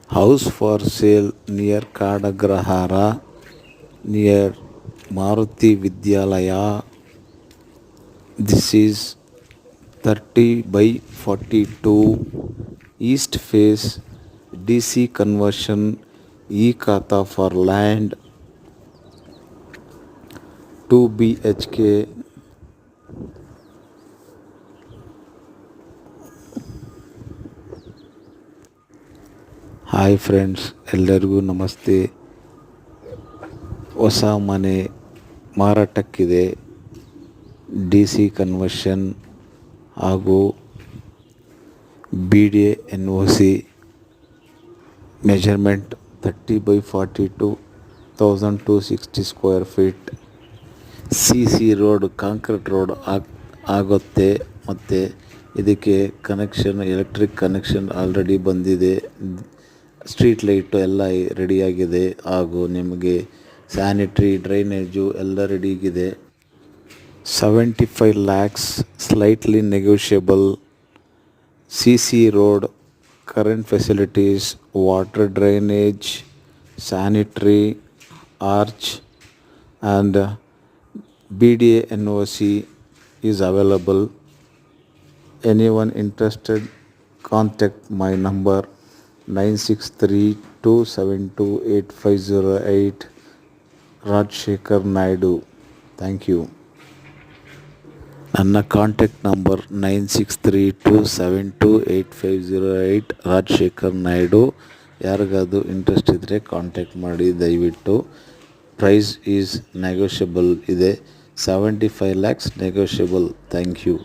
House for sale near Kadagrahara, near Maruti Vidyalaya. This is 30 by 42 East Face DC conversion E-Khata for land 2 BHK. Hi friends, ಎಲ್ಲರಿಗೂ ನಮಸ್ತೆ. ಹೊಸ ಮನೆ ಮಾರಾಟಕ್ಕಿದೆ. DC conversion ಹಾಗೂ BDA NOC measurement 30 by 42 1260 square feet. CC road, concrete road ಆಗುತ್ತೆ. ಮತ್ತು ಇದಕ್ಕೆ connection, electric connection already ಬಂದಿದೆ. Street light ಎಲ್ಲ ರೆಡಿಯಾಗಿದೆ. ಹಾಗೂ ನಿಮಗೆ ಸ್ಯಾನಿಟ್ರಿ, ಡ್ರೈನೇಜು ಎಲ್ಲ ರೆಡಿಯಾಗಿದೆ. 75 lakhs, slightly negotiable. CC road, current facilities, water drainage, sanitary, arch and BDA NOC is available. Anyone interested, contact my number 9632728508, Rajshekhar Naidu. Thank you. ನನ್ನ contact number 9632728508, Rajashekhar Naidu. ಯಾರಿಗಾದ್ರು interest ಇದ್ದರೆ contact ಮಾಡಿ ದಯವಿಟ್ಟು. Price is negotiable ಇದೆ. 75 lakhs negotiable. Thank you.